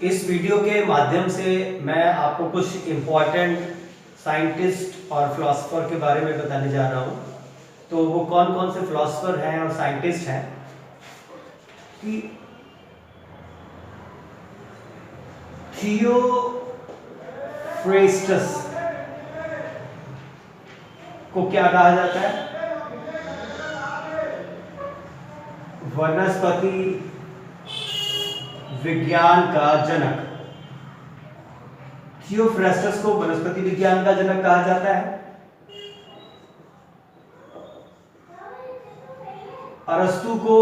इस वीडियो के माध्यम से मैं आपको कुछ इम्पोर्टेंट साइंटिस्ट और फिलोसोफर के बारे में बताने जा रहा हूँ। तो वो कौन कौन से फिलोसोफर हैं और साइंटिस्ट हैं कि थियोफ्रेस्टस को क्या कहा जाता है? वनस्पति विज्ञान का जनक। थियोफ्रेस्टस को वनस्पति विज्ञान का जनक कहा जाता है। अरस्तु को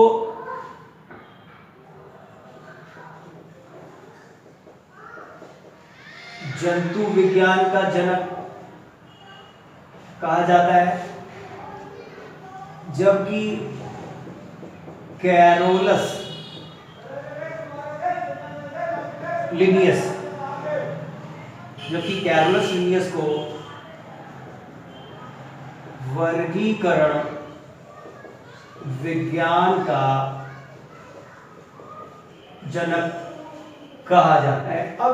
जंतु विज्ञान का जनक कहा जाता है, जबकि कैरोलस लिनियस को वर्गीकरण विज्ञान का जनक कहा जाता है। अब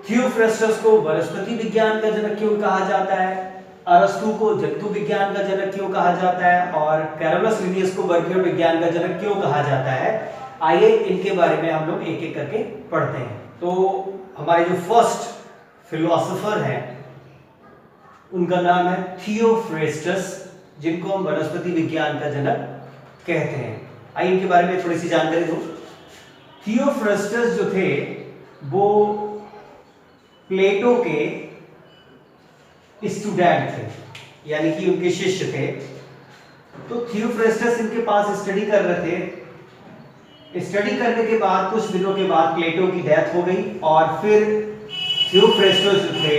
थियोफ्रेस्टस को वनस्पति विज्ञान का जनक क्यों कहा जाता है, अरस्तु को जंतु विज्ञान का जनक क्यों कहा जाता है और कैरोलस लिनियस को वर्गीकरण विज्ञान का जनक क्यों कहा जाता है, आइए इनके बारे में हम लोग एक एक करके पढ़ते हैं। तो हमारे जो फर्स्ट फिलोसोफर हैं उनका नाम है थियोफ्रेस्टस, जिनको हम वनस्पति विज्ञान का जनक कहते हैं। आइए इनके बारे में थोड़ी सी जानकारी दूं। थियोफ्रेस्टस जो थे वो प्लेटो के स्टूडेंट थे, यानी कि उनके शिष्य थे। तो थियोफ्रेस्टस इनके पास स्टडी कर रहे थे। स्टडी करने के बाद कुछ दिनों के बाद प्लेटो की डेथ हो गई और फिर थियोफ्रेस्टस जो थे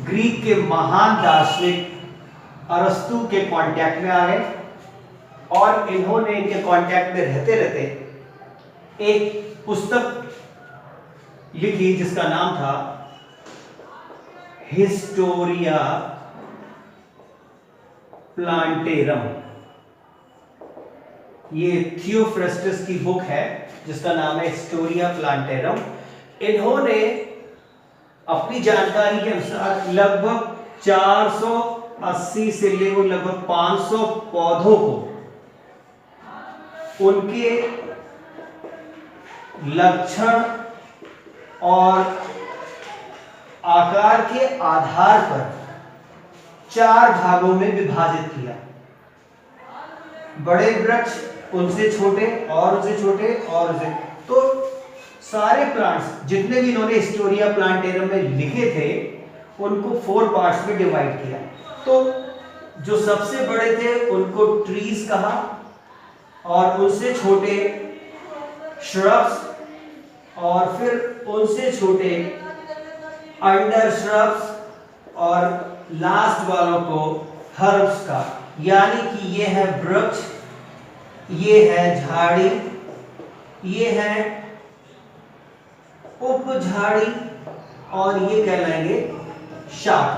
ग्रीक के महान दार्शनिक अरस्तु के कांटेक्ट में आ गए और इन्होंने इनके कांटेक्ट में रहते रहते एक पुस्तक लिखी जिसका नाम था हिस्टोरिया प्लांटेरम। ये थियोफ्रेस्टस की बुक है जिसका नाम है हिस्टोरिया प्लांटेरम। इन्होंने अपनी जानकारी के अनुसार लगभग 480 से लेकर लगभग 500 पौधों को उनके लक्षण और आकार के आधार पर 4 भागों में विभाजित किया। बड़े वृक्ष, उनसे छोटे और उनसे छोटे और उनसे, तो सारे प्लांट्स जितने भी इन्होंने हिस्टोरिया प्लांटेरम में लिखे थे उनको 4 पार्ट्स में डिवाइड किया। तो जो सबसे बड़े थे उनको ट्रीज कहा और उनसे छोटे श्रब्स और फिर उनसे छोटे अंडर श्रब्स और लास्ट वालों को हर्ब्स का, यानी कि ये है वृक्ष, ये है झाड़ी, ये है उपझाड़ी और ये कहलाएंगे शाख।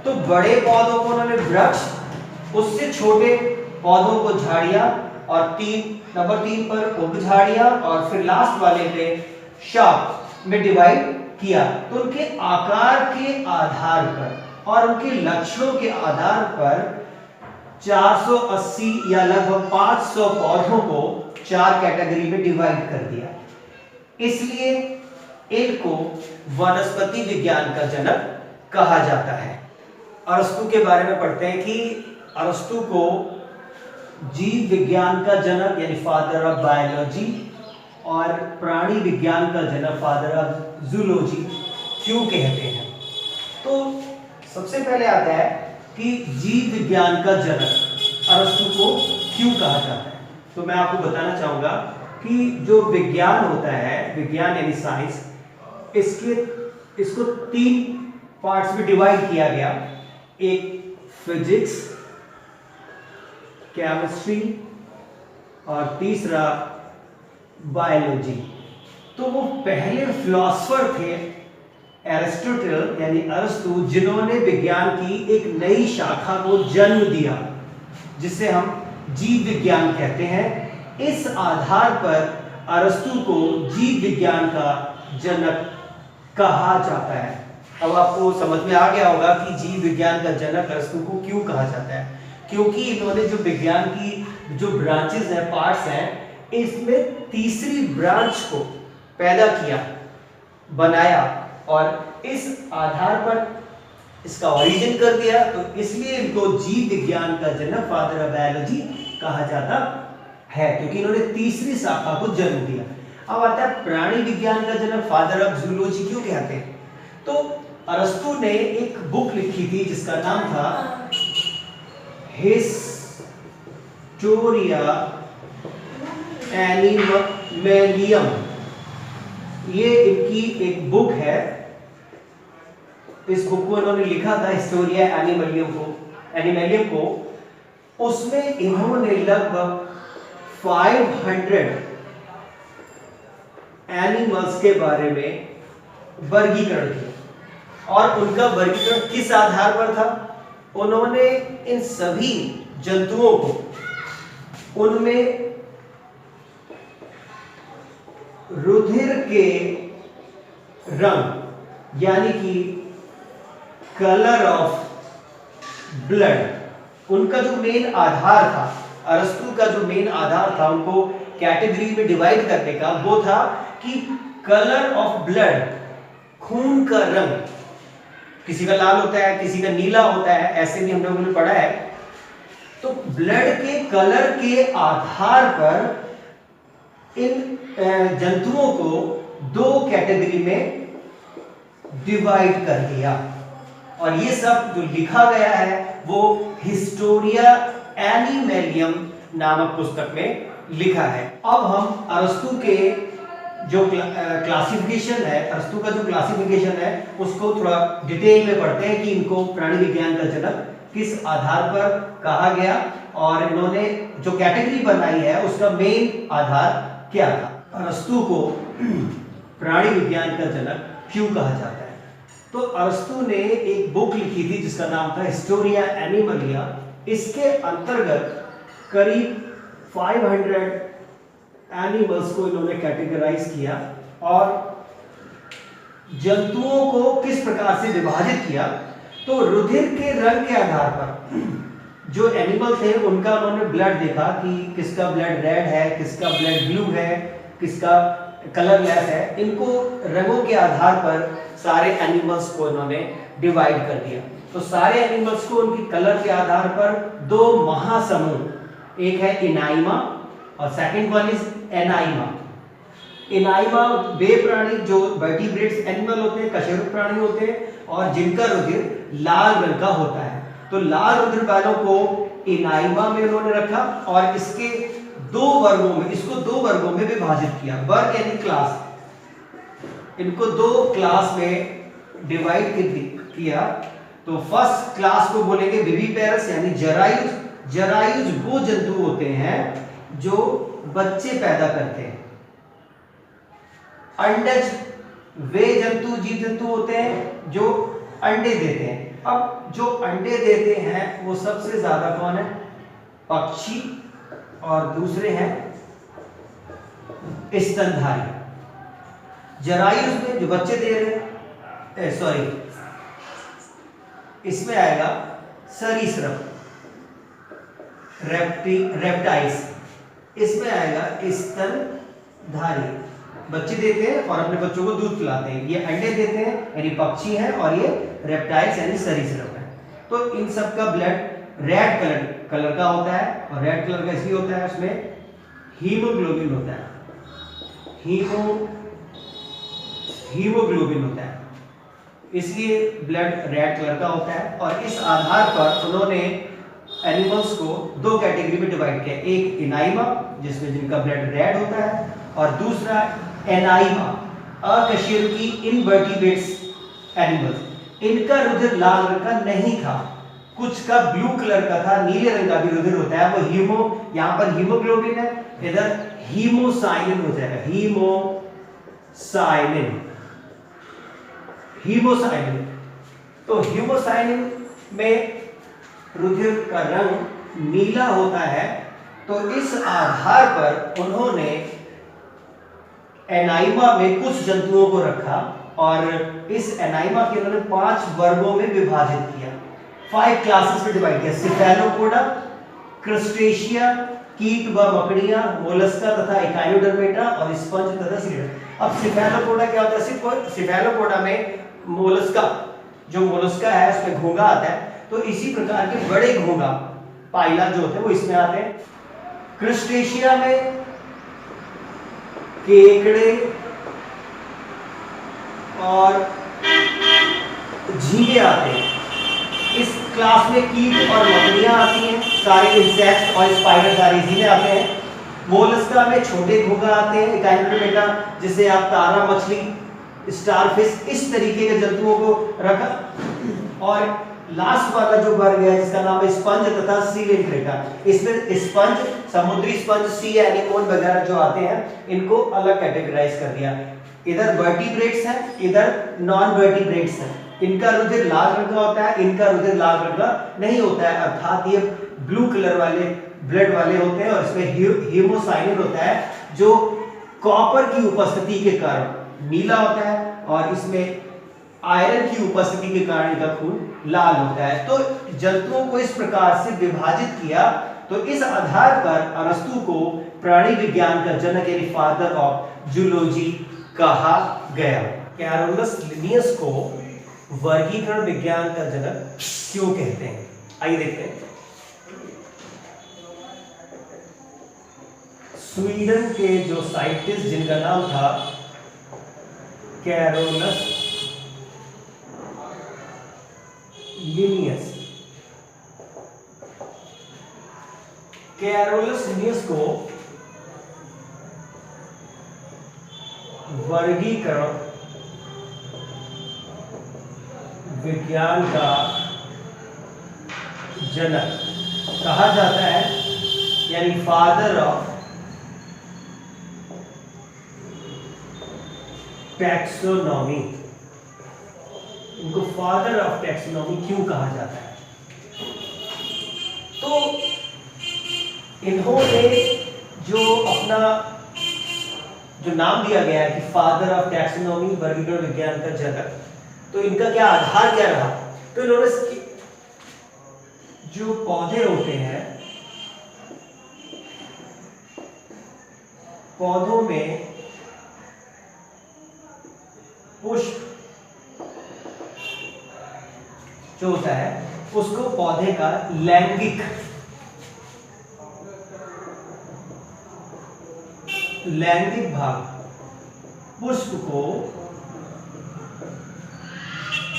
तो बड़े पौधों को उन्होंने वृक्ष, उससे छोटे पौधों को झाड़ियां और नंबर 3 पर उपझाड़ियां और फिर लास्ट वाले पे शाख में डिवाइड किया। तो उनके आकार के आधार पर और उनके लक्षणों के आधार पर 480 या लगभग 500 पौधों को 4 कैटेगरी में डिवाइड कर दिया। इसलिए इनको वनस्पति विज्ञान का जनक कहा जाता है। अरस्तु के बारे में पढ़ते हैं कि अरस्तु को जीव विज्ञान का जनक यानी फादर ऑफ बायोलॉजी और प्राणी विज्ञान का जनक फादर ऑफ जूलॉजी क्यों कहते हैं। तो सबसे पहले आता है कि जीव विज्ञान का जनक अरस्तु को क्यों कहा जाता है। तो मैं आपको बताना चाहूंगा कि जो विज्ञान होता है, विज्ञान यानी साइंस, इसको 3 पार्ट्स में डिवाइड किया गया। एक फिजिक्स, केमिस्ट्री और तीसरा बायोलॉजी। तो वो पहले फिलोसोफर थे एरिस्टोटल यानी अरस्तु, जिन्होंने विज्ञान की एक नई शाखा को जन्म दिया जिसे हम जीव विज्ञान कहते हैं। इस आधार पर अरस्तु को जीव विज्ञान का जनक कहा जाता है। अब आपको समझ में आ गया होगा कि जीव विज्ञान का जनक अरस्तु को क्यों कहा जाता है। क्योंकि इन्होंने जो विज्ञान की जो ब्रांचेस हैं, पार्ट्स हैं, इसमें तीसरी ब्रांच को पैदा किया, बनाया और इस आधार पर इसका ओरिजिन कर दिया। तो इसलिए इनको जीव विज्ञान का जनक, फादर ऑफ बायोलॉजी कहा जाता है, क्योंकि इन्होंने तीसरी शाखा को जन्म दिया। अब आता है प्राणी विज्ञान का जनक, फादर ऑफ जूलॉजी क्यों कहते हैं। तो अरस्तु ने एक बुक लिखी थी जिसका नाम था हिस्टोरिया एनिमलियम। ये इनकी एक बुक है। इस बुक को इन्होंने लिखा था, हिस्टोरिया एनिमलियम को। उसमें इन्होंने लगभग 500 एनिमल्स के बारे में वर्गीकरण किया। और उनका वर्गीकरण किस आधार पर था? उन्होंने इन सभी जंतुओं को उनमें रुधिर के रंग यानी कि कलर ऑफ ब्लड, उनका जो मेन आधार था, अरस्तु का जो मेन आधार था उनको कैटेगरी में डिवाइड करने का, वो था कि कलर ऑफ ब्लड, खून का रंग, किसी का लाल होता है, किसी का नीला होता है, ऐसे भी हम लोगों ने पढ़ा है। तो ब्लड के कलर के आधार पर इन जंतुओं को दो कैटेगरी में डिवाइड कर दिया। और ये सब जो लिखा गया है वो हिस्टोरिया एनिमलियम नामक पुस्तक में लिखा है। अब हम अरस्तु के जो क्लासिफिकेशन है, अरस्तु का जो क्लासिफिकेशन है उसको थोड़ा डिटेल में पढ़ते हैं कि इनको प्राणी विज्ञान का जनक किस आधार पर कहा गया और इन्होंने जो कैटेगरी बनाई है उसका मेन आधार क्या था। अरस्तु को प्राणी विज्ञान का जनक क्यों कहा जाता है? तो अरस्तु ने एक बुक लिखी थी जिसका नाम था हिस्टोरिया एनिमलिया। इसके अंतर्गत करीब 500 एनिमल्स को इन्होंने कैटेगराइज किया और जंतुओं को किस प्रकार से विभाजित किया। तो रुधिर के रंग के आधार पर जो एनिमल थे उनका उन्होंने ब्लड देखा कि किसका ब्लड रेड है, किसका ब्लड ब्लू है, किसका कलरलेस है। इनको रंगों के आधार पर सारे एनिमल्स को इन्होंने डिवाइड कर दिया। तो सारे एनिमल्स को उनकी कलर के आधार पर दो महासमूह, एक है इनाइमा और सेकंड वन इज एनाइमा। इनाइमा वे प्राणी जो वर्टिब्रेट्स एनिमल होते हैं, कशेरुक प्राणी होते हैं और जिनका रुधिर लाल रंग का होता है। तो लाल रुधिर वालों को इनाइमा में उन्होंने रखा और इसके दो वर्गों में, इसको दो वर्गों में विभाजित किया। वर्ग यानी क्लास, इनको दो क्लास में डिवाइड किया। तो फर्स्ट क्लास को बोलेंगे विविपेरस यानी जरायुज। जरायुज वो जंतु होते हैं जो बच्चे पैदा करते हैं। अंडज वे जंतु, जीव जंतु होते हैं जो अंडे देते हैं। अब जो अंडे देते हैं वो सबसे ज्यादा कौन है? पक्षी और दूसरे हैं स्तनधारी। जरायुज में जो बच्चे दे रहे हैं, सॉरी इसमें आएगा सरीसृप, रेप्टाइल्स। इसमें आएगा स्तनधारी, बच्चे देते हैं और अपने बच्चों को दूध पिलाते हैं। ये अंडे देते हैं यानी पक्षी हैं और ये रेप्टाइल्स यानी सरीसृप है। तो इन सब का ब्लड रेड कलर का होता है और रेड कलर का इसलिए होता है उसमें हीमोग्लोबिन होता है, हीमोग्लोबिन होता है, इसलिए ब्लड रेड कलर का होता है। और इस आधार पर उन्होंने एनिमल्स को दो कैटेगरी में डिवाइड किया, एक इनाइमा जिसमें जिनका ब्लड रेड होता है और दूसरा एनाइमा अकशेरुकी इनवर्टिब्रेट्स एनिमल्स। इनका रुधिर लाल रंग का नहीं था, कुछ का ब्लू कलर का था, नीले रंग का भी रुधिर होता है। वो यहाँ पर हीमोग्लोबिन है, इधर हीमोसाइनिन हो जाएगा, हीमोसाइनिन। तो हीमोसाइनिन में रुधिर का रंग नीला होता है। तो इस आधार पर उन्होंने एनाइमा में कुछ जंतुओं को रखा और इस एनाइमा के उन्होंने 5 वर्गों में विभाजित किया, 5 क्लासेस में डिवाइड किया। सिफेलोपोडा, क्रस्टेशिया, कीट व मकड़ियां, मोलस्का तथा इकाइनोडर्मेटा और स्पंज तथा सीड। अब सिफेलोपोडा क्या होता है? सिफेलोपोडा में मोलस्का, जो मोलस्का है उसमें घोंघा आता है, तो इसी प्रकार के बड़े घोंघा पाइला जो होते हैं वो इसमें आते हैं। क्रस्टेशिया में केकड़े और झींगे आते हैं। इस क्लास में कीट और मकड़ियां आती हैं, सारे इंसेक्ट्स और स्पाइडर सारे इसी में आते हैं। मोलस्का में छोटे घोंघा आते हैं, इकाइनोडर्मेटा, जिसे आप तारा मछली, स्टारफिश, इस तरीके के जंतुओं को रखा। और लास्ट वाला जो वर्ग है जिसका नाम है स्पंज तथा सीलेंट्रेटा, इसमें स्पंज, समुद्री स्पंज, सी एनीमोन वगैरह जो आते हैं, इनको अलग कैटेगराइज कर दिया। इधर वर्टिब्रेट्स हैं, इधर नॉन वर्टिब्रेट्स हैं। इनका रुधिर लाल रंग का होता है, इनका रुधिर लाल रंग का नहीं होता है, अर्थात ये ब्लू कलर वाले ब्लड वाले होते हैं और इसमें हीमोसाइनिन होता है जो कॉपर की उपस्थिति के कारण नीला होता है और इसमें आयरन की उपस्थिति के कारण इनका खून लाल होता है। तो जंतुओं को इस प्रकार से विभाजित किया, तो इस आधार पर अरस्तु को प्राणी विज्ञान का जनक यानी फादर ऑफ जूलॉजी कहा गया। कैरोलस लिनियस को वर्गीकरण विज्ञान का जनक क्यों कहते हैं? आइए देखते हैं। स्वीडन के जो साइंटिस्ट जिनका नाम था कैरोलस लिनियस, कैरोलस लिनियस को वर्गीकरण विज्ञान का जनक कहा जाता है, यानी फादर ऑफ टैक्सोनॉमी। इनको फादर ऑफ टैक्सोनॉमी क्यों कहा जाता है? तो इन्होंने जो अपना जो नाम दिया गया है कि फादर ऑफ टैक्सोनॉमी, वर्गीकरण विज्ञान का जनक, तो इनका क्या आधार क्या रहा? तो इन्होंने जो पौधे होते हैं, पौधों में पुष्प जो होता है उसको पौधे का लैंगिक भाग, पुष्प को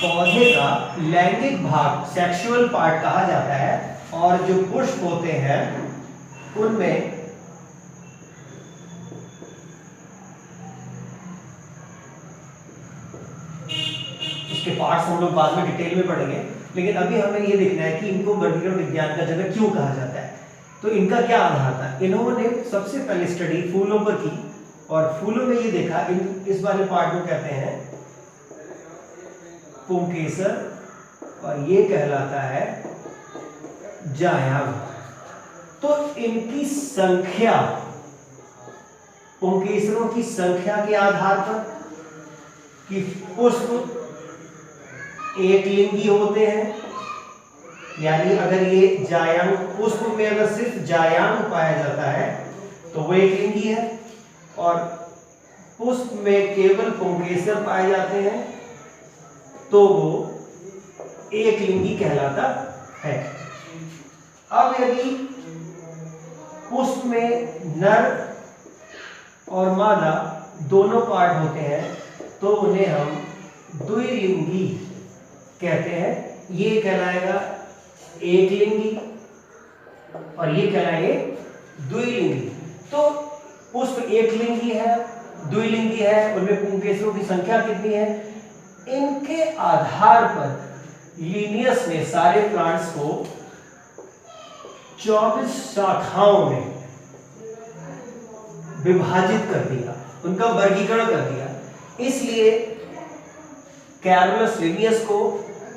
पौधे का लैंगिक भाग, सेक्सुअल पार्ट कहा जाता है। और जो पुष्प होते हैं उनमें इसके पार्ट्स हम लोग बाद में डिटेल में पढ़ेंगे, लेकिन अभी हमें ये देखना है कि इनको वर्गीकरण विज्ञान का जनक क्यों कहा जाता है। तो इनका क्या आधार था? इन्होंने सबसे पहले स्टडी फूलों पर की और फूलों में ये देखा, इस वाले पार्ट को कहते हैं पुंकेसर और ये कहलाता है जायांग। तो इनकी संख्या, पुंकेसरों की संख्या के आधार पर कि पुष्प एक लिंगी होते हैं, यानी अगर ये जायांग, पुष्प में अगर सिर्फ जायांग पाया जाता है तो वो एक लिंगी है, और पुष्प में केवल पुंकेसर पाए जाते हैं तो वो एक लिंगी कहलाता है। अब यदि पुष्प में नर और मादा दोनों पार्ट होते हैं तो उन्हें हम द्विलिंगी कहते हैं। ये कहलाएगा एक लिंगी और ये कहलाएंगे द्विलिंगी। तो पुष्प एक लिंगी है, द्विलिंगी है, उनमें पुंकेसरों की संख्या कितनी है, इनके आधार पर लिनियस ने सारे प्लांट्स को 24 शाखाओं में विभाजित कर दिया, उनका वर्गीकरण कर दिया। इसलिए कैरोलस लिनियस को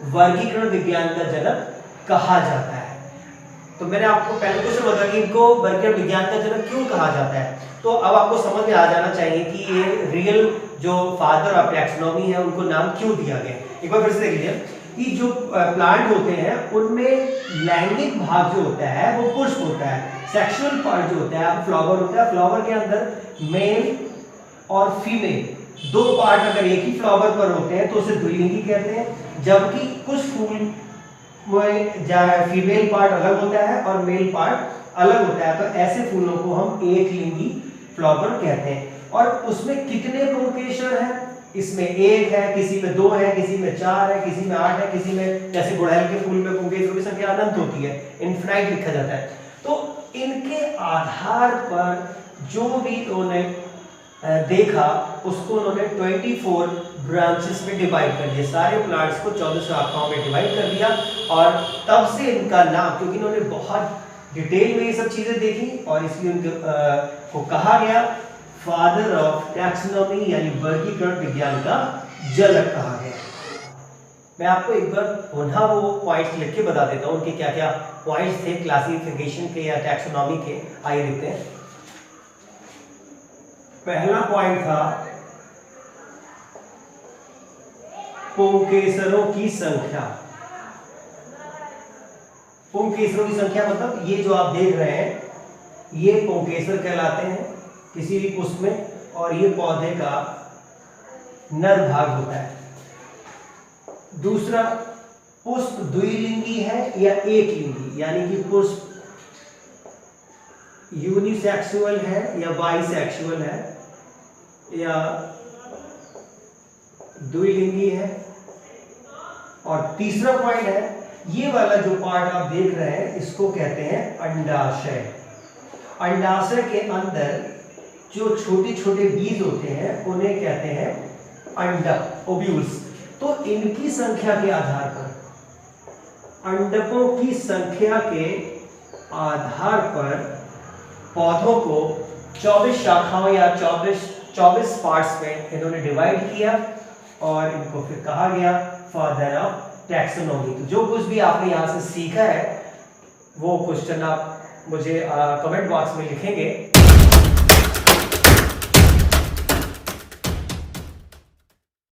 वर्गीकरण विज्ञान का जनक कहा जाता है। तो मैंने आपको पहले क्वेश्चन बताया कि इनको बर्गर विज्ञान का जनक क्यों कहा जाता है। तो अब आपको समझ में आ जाना चाहिए कि ये रियल जो फादर ऑफ टैक्सोनॉमी है उनको नाम क्यों दिया गया। एक बार फिर से देख लीजिए कि जो प्लांट होते हैं उनमें लैंगिक भाग जो होता है वो पुष्प होता है, सेक्सुअल पार्ट जो होता है फ्लावर होता है, फ्लावर के अंदर मेल और फीमेल दो पार्ट अगर एक ही फ्लावर पर होते हैं तो उसे द्विलिंगी कहते हैं, जबकि कुछ फूल में फीमेल पार्ट अलग होता है और मेल पार्ट अलग होता है, तो ऐसे फूलों को हम एक लिंगी फ्लावर कहते हैं। और उसमें कितने पुंकेसर हैं? इसमें एक है, किसी में दो है, किसी में चार है, किसी में आठ है, किसी में जैसे गुड़हल के फूल में पुंकेसरों की संख्या अनंत होती है, इनफिनाइट लिखा जाता है। तो इनके आधार पर जो भी उन्होंने देखा उसको उन्होंने 24 ब्रांचेस में डिवाइड कर दिया, सारे प्लांट्स को 14 शाखाओं में डिवाइड कर दिया। और तब से इनका नाम, क्योंकि इन्होंने बहुत डिटेल में ये सब चीजें देखी और इसलिए उनको को कहा गया फादर ऑफ टैक्सोनॉमी, यानी वर्गीकरण विज्ञान का जनक कहा गया। मैं आपको एक बार पुनः वो पॉइंट्स लिख के बता देता हूँ उनके क्या क्या पॉइंट्स थे क्लासिफिकेशन के या टैक्सोनॉमी के। आइए देखते हैं। पहला पॉइंट था पुंकेसरों की संख्या। पुंकेसरों की संख्या मतलब ये जो आप देख रहे हैं ये पुंकेसर कहलाते हैं किसी भी पुष्प में, और ये पौधे का नर भाग होता है। दूसरा, पुष्प द्विलिंगी है या एक लिंगी, यानी कि पुष्प यूनिसेक्सुअल है या बाइसेक्सुअल है या द्विलिंगी है। और तीसरा पॉइंट है ये वाला जो पार्ट आप देख रहे हैं इसको कहते हैं अंडाशय। अंडाशय के अंदर जो छोटे छोटे बीज होते हैं उन्हें कहते हैं अंडक, ओव्यूल्स। तो इनकी संख्या के आधार पर, अंडकों की संख्या के आधार पर पौधों को 24 शाखाओं या 24 पार्ट्स में इन्होंने डिवाइड किया और इनको फिर कहा गया फादर ऑफ टैक्सोनॉमी। तो जो कुछ भी आपने यहाँ से सीखा है वो क्वेश्चन आप मुझे कमेंट बॉक्स में लिखेंगे।